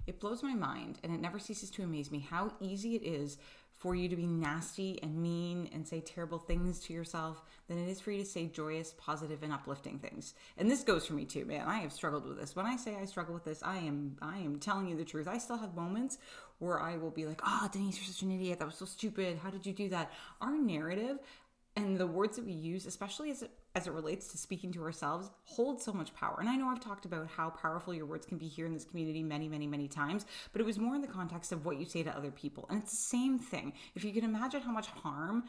It blows my mind, and it never ceases to amaze me how easy it is for you to be nasty and mean and say terrible things to yourself than it is for you to say joyous, positive, and uplifting things. And this goes for me too, man. I have struggled with this. When I say I struggle with this, I am telling you the truth. I still have moments where I will be like, "Oh, Denise, you're such an idiot. That was so stupid. How did you do that?" Our narrative and the words that we use, especially as it relates to speaking to ourselves, hold so much power. And I know I've talked about how powerful your words can be here in this community many, many, many times, but it was more in the context of what you say to other people. And it's the same thing. If you can imagine how much harm,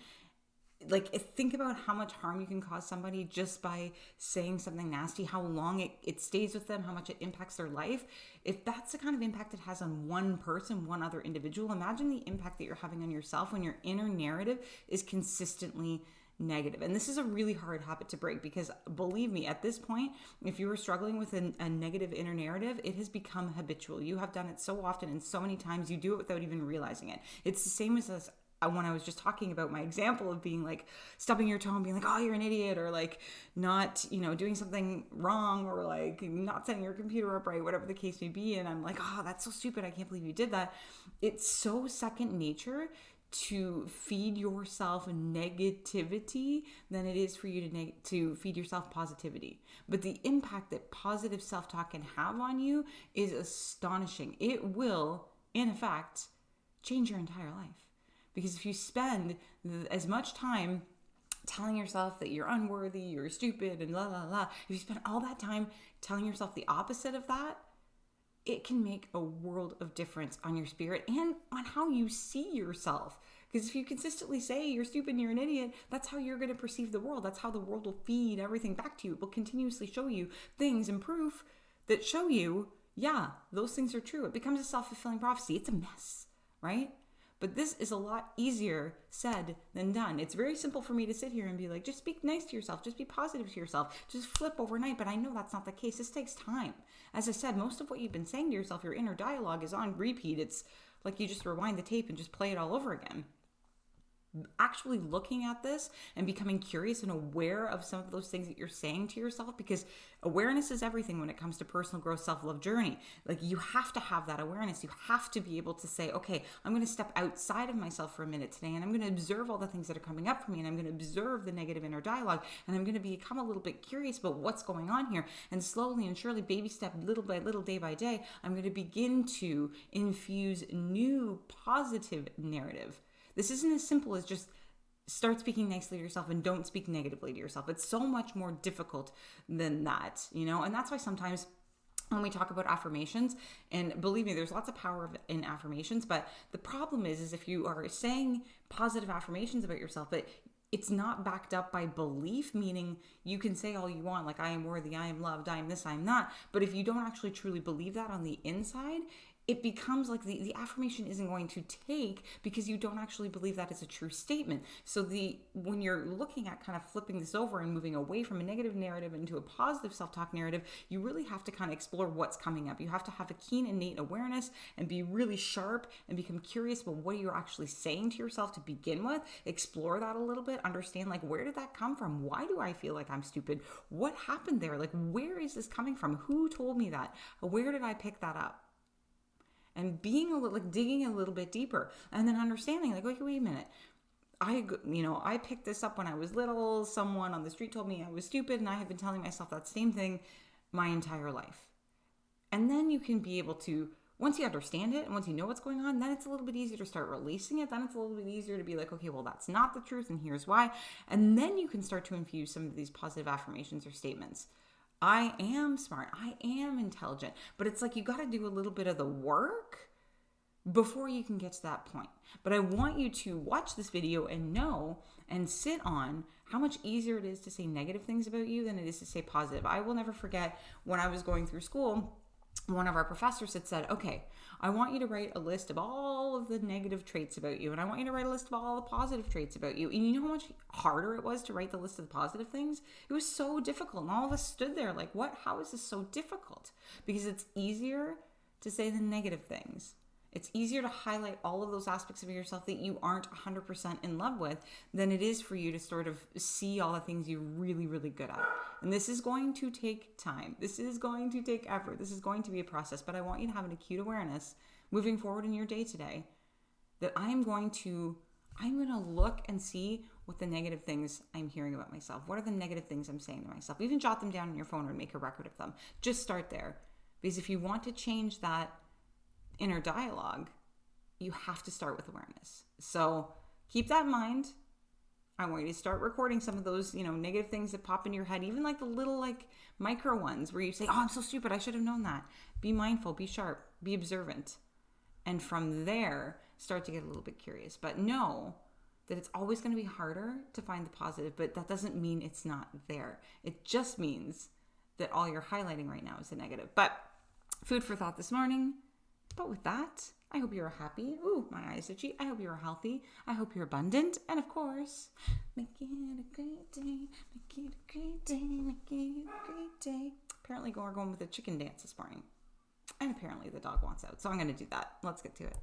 think about how much harm you can cause somebody just by saying something nasty, how long it stays with them, how much it impacts their life. If that's the kind of impact it has on one person, one other individual, imagine the impact that you're having on yourself when your inner narrative is consistently negative. And this is a really hard habit to break, because believe me, at this point, if you are struggling with a negative inner narrative, it has become habitual. You have done it so often and so many times, you do it without even realizing it. It's the same as us. When I was just talking about my example of being like stubbing your toe and being like, "Oh, you're an idiot," or like not, doing something wrong, or like not setting your computer up right, whatever the case may be. And I'm like, "Oh, that's so stupid. I can't believe you did that." It's so second nature to feed yourself negativity than it is for you to feed yourself positivity. But the impact that positive self-talk can have on you is astonishing. It will, in effect, change your entire life. Because if you spend as much time telling yourself that you're unworthy, you're stupid, and la la la, if you spend all that time telling yourself the opposite of that, it can make a world of difference on your spirit and on how you see yourself. Because if you consistently say you're stupid and you're an idiot, that's how you're going to perceive the world. That's how the world will feed everything back to you. It will continuously show you things and proof that show you, yeah, those things are true. It becomes a self-fulfilling prophecy. It's a mess, right? But this is a lot easier said than done. It's very simple for me to sit here and be like, just speak nice to yourself. Just be positive to yourself. Just flip overnight. But I know that's not the case. This takes time. As I said, most of what you've been saying to yourself, your inner dialogue, is on repeat. It's like you just rewind the tape and just play it all over again. Actually looking at this and becoming curious and aware of some of those things that you're saying to yourself, because awareness is everything when it comes to personal growth, self-love journey. Like, you have to have that awareness. You have to be able to say, okay, I'm going to step outside of myself for a minute today, and I'm going to observe all the things that are coming up for me, and I'm going to observe the negative inner dialogue, and I'm going to become a little bit curious about what's going on here. And slowly and surely, baby step, little by little, day by day, I'm going to begin to infuse new positive narrative. This isn't as simple as just start speaking nicely to yourself and don't speak negatively to yourself. It's so much more difficult than that, And that's why sometimes when we talk about affirmations, and believe me, there's lots of power in affirmations, but the problem is if you are saying positive affirmations about yourself, but it's not backed up by belief, meaning you can say all you want, like, I am worthy, I am loved, I am this, I am that. But if you don't actually truly believe that on the inside, it becomes like the affirmation isn't going to take, because you don't actually believe that is a true statement. So when you're looking at kind of flipping this over and moving away from a negative narrative into a positive self-talk narrative, you really have to kind of explore what's coming up. You have to have a keen innate awareness and be really sharp and become curious about what you're actually saying to yourself to begin with. Explore that a little bit. Understand, like, where did that come from? Why do I feel like I'm stupid? What happened there? Like, where is this coming from? Who told me that? Where did I pick that up? And being a little, like, digging a little bit deeper, and then understanding, like, wait a minute. I picked this up when I was little. Someone on the street told me I was stupid, and I have been telling myself that same thing my entire life. And then you can be able to, once you understand it and once you know what's going on, then it's a little bit easier to start releasing it. Then it's a little bit easier to be like, okay, well, that's not the truth, and here's why. And then you can start to infuse some of these positive affirmations or statements. I am smart. I am intelligent. But it's like you got to do a little bit of the work before you can get to that point. But I want you to watch this video and know and sit on how much easier it is to say negative things about you than it is to say positive. I will never forget when I was going through school, one of our professors had said, okay, I want you to write a list of all of the negative traits about you, and I want you to write a list of all the positive traits about you. And you know how much harder it was to write the list of the positive things? It was so difficult. And all of us stood there like, what? How is this so difficult? Because it's easier to say the negative things. It's easier to highlight all of those aspects of yourself that you aren't 100% in love with than it is for you to sort of see all the things you're really, really good at. And this is going to take time. This is going to take effort. This is going to be a process. But I want you to have an acute awareness moving forward in your day today that I'm going to look and see what the negative things I'm hearing about myself. What are the negative things I'm saying to myself? Even jot them down on your phone or make a record of them. Just start there. Because if you want to change that inner dialogue, you have to start with awareness. So keep that in mind. I want you to start recording some of those, negative things that pop in your head, even like the little micro ones where you say, oh, I'm so stupid. I should have known that. Be mindful, be sharp, be observant. And from there, start to get a little bit curious. But know that it's always going to be harder to find the positive, but that doesn't mean it's not there. It just means that all you're highlighting right now is the negative. But food for thought this morning. But with that, I hope you're happy. Ooh, my eyes itchy. I hope you're healthy. I hope you're abundant. And of course, make it a great day. Make it a great day. Make it a great day. Apparently, we're going with a chicken dance this morning. And apparently the dog wants out. So I'm going to do that. Let's get to it.